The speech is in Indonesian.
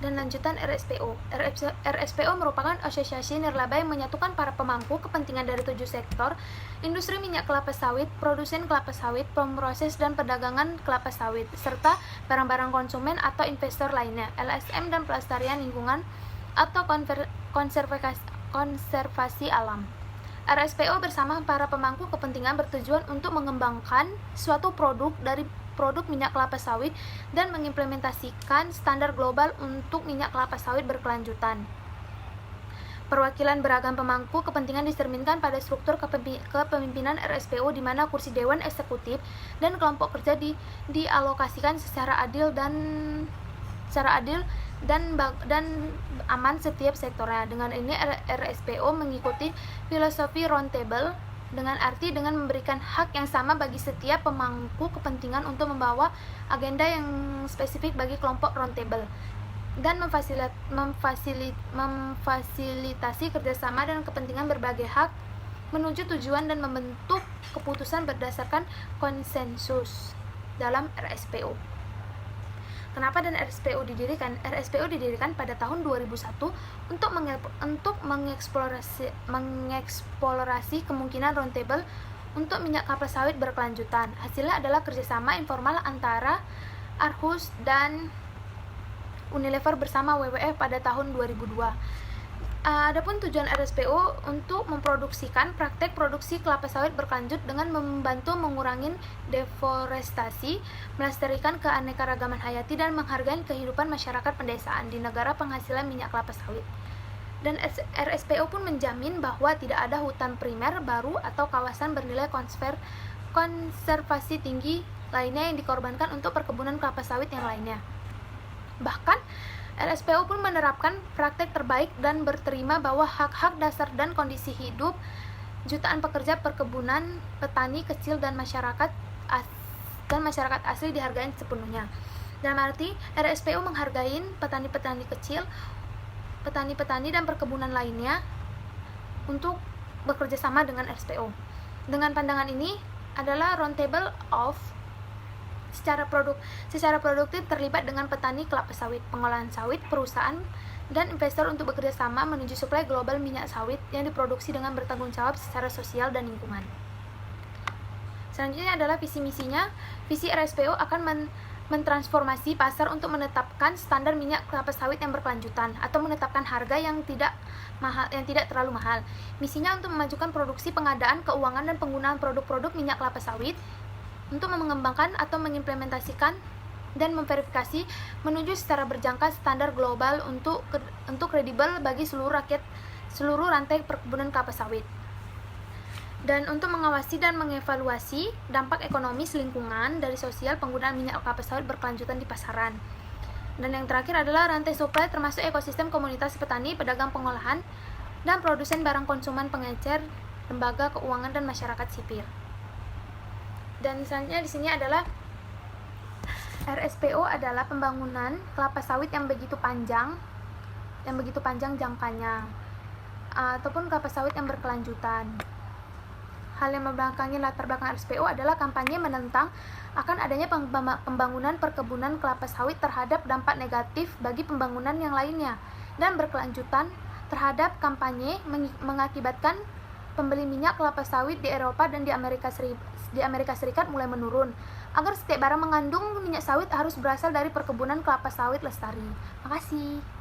Dan lanjutan RSPO. RSPO merupakan asosiasi nirlaba yang menyatukan para pemangku kepentingan dari 7 sektor: industri minyak kelapa sawit, produsen kelapa sawit, pemroses dan perdagangan kelapa sawit, serta barang-barang konsumen atau investor lainnya, LSM dan pelestarian lingkungan atau konservasi alam. RSPO bersama para pemangku kepentingan bertujuan untuk mengembangkan suatu produk dari produk minyak kelapa sawit dan mengimplementasikan standar global untuk minyak kelapa sawit berkelanjutan. Perwakilan beragam pemangku kepentingan dicerminkan pada struktur kepemimpinan RSPO, di mana kursi dewan eksekutif dan kelompok kerja dialokasikan secara adil dan aman setiap sektornya. Dengan ini RSPO mengikuti filosofi roundtable, dengan memberikan hak yang sama bagi setiap pemangku kepentingan untuk membawa agenda yang spesifik bagi kelompok roundtable, dan memfasilitasi kerjasama dan kepentingan berbagai hak menuju tujuan dan membentuk keputusan berdasarkan konsensus dalam RSPO. Kenapa dan RSPO didirikan? RSPO didirikan pada tahun 2001 untuk mengeksplorasi kemungkinan roundtable untuk minyak kelapa sawit berkelanjutan. Hasilnya adalah kerjasama informal antara Aarhus dan Unilever bersama WWF pada tahun 2002. Adapun tujuan RSPO untuk memproduksikan praktek produksi kelapa sawit berkelanjut dengan membantu mengurangi deforestasi, melestarikan keanekaragaman hayati, dan menghargai kehidupan masyarakat pedesaan di negara penghasilan minyak kelapa sawit. Dan RSPO pun menjamin bahwa tidak ada hutan primer baru atau kawasan bernilai konservasi tinggi lainnya yang dikorbankan untuk perkebunan kelapa sawit yang lainnya. Bahkan RSPO pun menerapkan praktek terbaik dan berterima bahwa hak-hak dasar dan kondisi hidup jutaan pekerja perkebunan, petani kecil dan masyarakat asli dihargai sepenuhnya. Dalam arti, RSPO menghargai petani-petani kecil, petani-petani dan perkebunan lainnya untuk bekerja sama dengan RSPO. Dengan pandangan ini adalah roundtable of secara produktif terlibat dengan petani kelapa sawit, pengolahan sawit, perusahaan, dan investor untuk bekerja sama menuju suplai global minyak sawit yang diproduksi dengan bertanggung jawab secara sosial dan lingkungan. Selanjutnya adalah visi misinya. Visi RSPO akan mentransformasi pasar untuk menetapkan standar minyak kelapa sawit yang berkelanjutan atau menetapkan harga yang tidak terlalu mahal. Misinya untuk memajukan produksi, pengadaan, keuangan, dan penggunaan produk-produk minyak kelapa sawit, untuk mengembangkan atau mengimplementasikan dan memverifikasi menuju secara berjangka standar global untuk kredibel bagi seluruh rantai perkebunan kelapa sawit, dan untuk mengawasi dan mengevaluasi dampak ekonomis, lingkungan, dari sosial penggunaan minyak kelapa sawit berkelanjutan di pasaran. Dan yang terakhir adalah rantai supply, termasuk ekosistem komunitas petani, pedagang pengolahan, dan produsen barang konsumen, pengecer, lembaga keuangan, dan masyarakat sipil. Dan selanjutnya di sini adalah RSPO adalah pembangunan kelapa sawit yang begitu panjang jangkanya, ataupun kelapa sawit yang berkelanjutan. Hal yang membelakangi latar belakang RSPO adalah kampanye menentang akan adanya pembangunan perkebunan kelapa sawit terhadap dampak negatif bagi pembangunan yang lainnya, dan berkelanjutan terhadap kampanye mengakibatkan pembeli minyak kelapa sawit di Eropa dan di Amerika Serikat mulai menurun, agar setiap barang mengandung minyak sawit harus berasal dari perkebunan kelapa sawit lestari. Makasih.